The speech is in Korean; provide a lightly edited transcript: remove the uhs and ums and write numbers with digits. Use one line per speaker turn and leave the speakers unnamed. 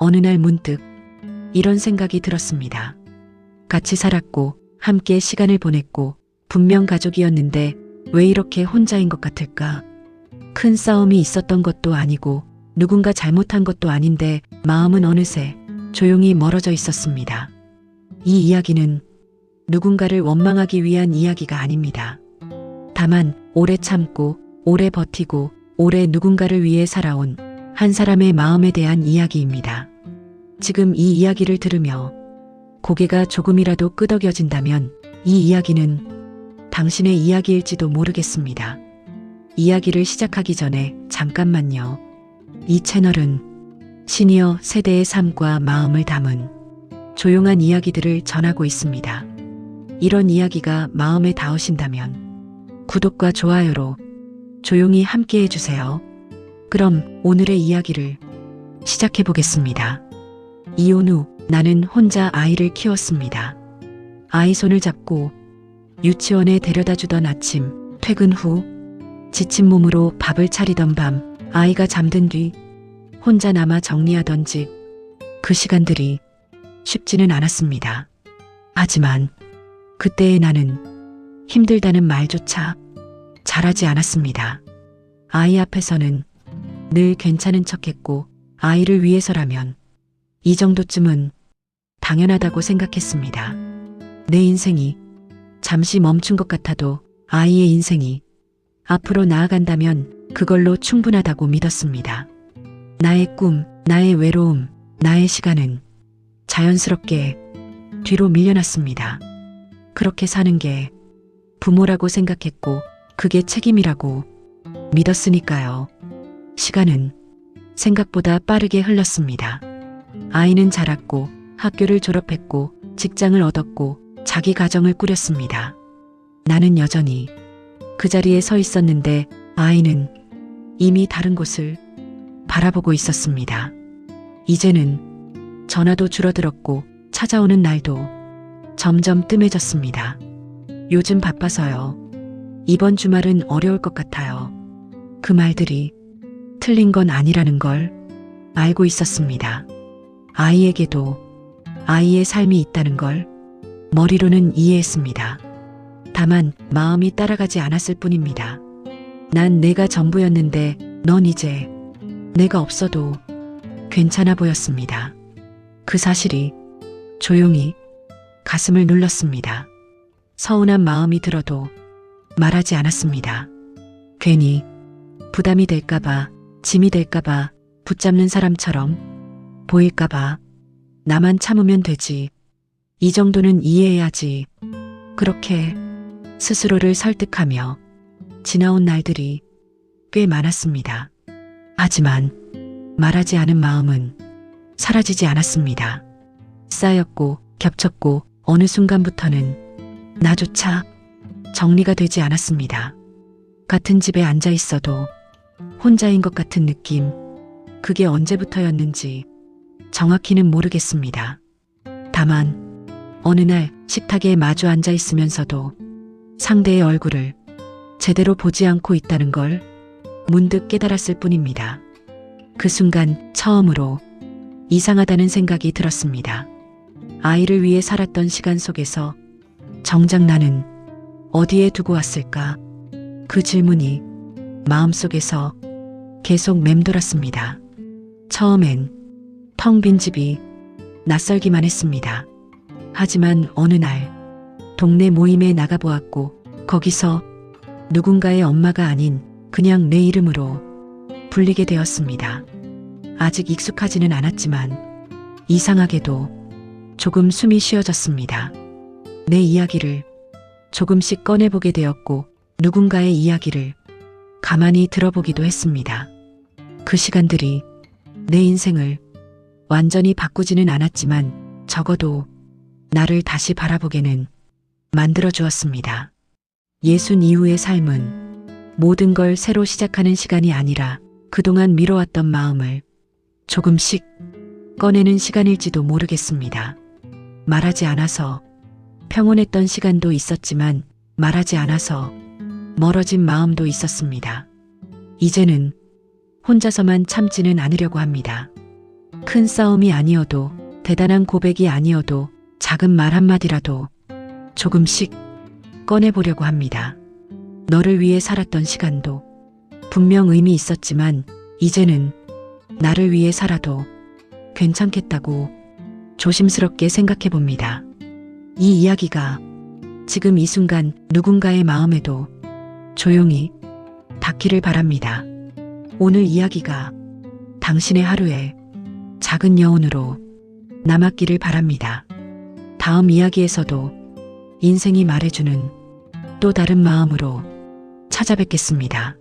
어느 날 문득 이런 생각이 들었습니다. 같이 살았고 함께 시간을 보냈고 분명 가족이었는데 왜 이렇게 혼자인 것 같을까? 큰 싸움이 있었던 것도 아니고 누군가 잘못한 것도 아닌데 마음은 어느새 조용히 멀어져 있었습니다. 이 이야기는 누군가를 원망하기 위한 이야기가 아닙니다. 다만 오래 참고 오래 버티고 오래 누군가를 위해 살아온 한 사람의 마음에 대한 이야기입니다. 지금 이 이야기를 들으며 고개가 조금이라도 끄덕여진다면 이 이야기는 당신의 이야기일지도 모르겠습니다. 이야기를 시작하기 전에 잠깐만요. 이 채널은 시니어 세대의 삶과 마음을 담은 조용한 이야기들을 전하고 있습니다. 이런 이야기가 마음에 닿으신다면 구독과 좋아요로 조용히 함께 해주세요. 그럼 오늘의 이야기를 시작해 보겠습니다. 이혼 후 나는 혼자 아이를 키웠습니다. 아이 손을 잡고 유치원에 데려다 주던 아침, 퇴근 후 지친 몸으로 밥을 차리던 밤, 아이가 잠든 뒤 혼자 남아 정리하던 집, 그 시간들이 쉽지는 않았습니다. 하지만 그때의 나는 힘들다는 말조차 잘하지 않았습니다. 아이 앞에서는 늘 괜찮은 척했고 아이를 위해서라면 이 정도쯤은 당연하다고 생각했습니다. 내 인생이 잠시 멈춘 것 같아도 아이의 인생이 앞으로 나아간다면 그걸로 충분하다고 믿었습니다. 나의 꿈, 나의 외로움, 나의 시간은 자연스럽게 뒤로 밀려났습니다. 그렇게 사는 게 부모라고 생각했고 그게 책임이라고 믿었으니까요. 시간은 생각보다 빠르게 흘렀습니다. 아이는 자랐고 학교를 졸업했고 직장을 얻었고 자기 가정을 꾸렸습니다. 나는 여전히 그 자리에 서 있었는데 아이는 이미 다른 곳을 바라보고 있었습니다. 이제는 전화도 줄어들었고 찾아오는 날도 점점 뜸해졌습니다. 요즘 바빠서요. 이번 주말은 어려울 것 같아요. 그 말들이 틀린 건 아니라는 걸 알고 있었습니다. 아이에게도 아이의 삶이 있다는 걸 머리로는 이해했습니다. 다만 마음이 따라가지 않았을 뿐입니다. 난 내가 전부였는데 넌 이제 내가 없어도 괜찮아 보였습니다. 그 사실이 조용히 가슴을 눌렀습니다. 서운한 마음이 들어도 말하지 않았습니다. 괜히 부담이 될까봐, 짐이 될까봐, 붙잡는 사람처럼 보일까봐 나만 참으면 되지. 이 정도는 이해해야지. 그렇게 스스로를 설득하며 지나온 날들이 꽤 많았습니다. 하지만 말하지 않은 마음은 사라지지 않았습니다. 쌓였고 겹쳤고 어느 순간부터는 나조차 정리가 되지 않았습니다. 같은 집에 앉아 있어도 혼자인 것 같은 느낌, 그게 언제부터였는지 정확히는 모르겠습니다. 다만 어느 날 식탁에 마주 앉아 있으면서도 상대의 얼굴을 제대로 보지 않고 있다는 걸 문득 깨달았을 뿐입니다. 그 순간 처음으로 이상하다는 생각이 들었습니다. 아이를 위해 살았던 시간 속에서 정작 나는 어디에 두고 왔을까? 그 질문이 마음속에서 계속 맴돌았습니다. 처음엔 텅 빈 집이 낯설기만 했습니다. 하지만 어느 날 동네 모임에 나가보았고 거기서 누군가의 엄마가 아닌 그냥 내 이름으로 불리게 되었습니다. 아직 익숙하지는 않았지만 이상하게도 조금 숨이 쉬어졌습니다. 내 이야기를 조금씩 꺼내보게 되었고 누군가의 이야기를 가만히 들어보기도 했습니다. 그 시간들이 내 인생을 완전히 바꾸지는 않았지만 적어도 나를 다시 바라보게는 만들어 주었습니다. 예순 이후의 삶은 모든 걸 새로 시작하는 시간이 아니라 그동안 미뤄왔던 마음을 조금씩 꺼내는 시간일지도 모르겠습니다. 말하지 않아서 평온했던 시간도 있었지만 말하지 않아서 멀어진 마음도 있었습니다. 이제는 혼자서만 참지는 않으려고 합니다. 큰 싸움이 아니어도, 대단한 고백이 아니어도 작은 말 한마디라도 조금씩 꺼내보려고 합니다. 너를 위해 살았던 시간도 분명 의미 있었지만 이제는 나를 위해 살아도 괜찮겠다고 조심스럽게 생각해 봅니다. 이 이야기가 지금 이 순간 누군가의 마음에도 조용히 닿기를 바랍니다. 오늘 이야기가 당신의 하루에 작은 여운으로 남았기를 바랍니다. 다음 이야기에서도 인생이 말해주는 또 다른 마음으로 찾아뵙겠습니다.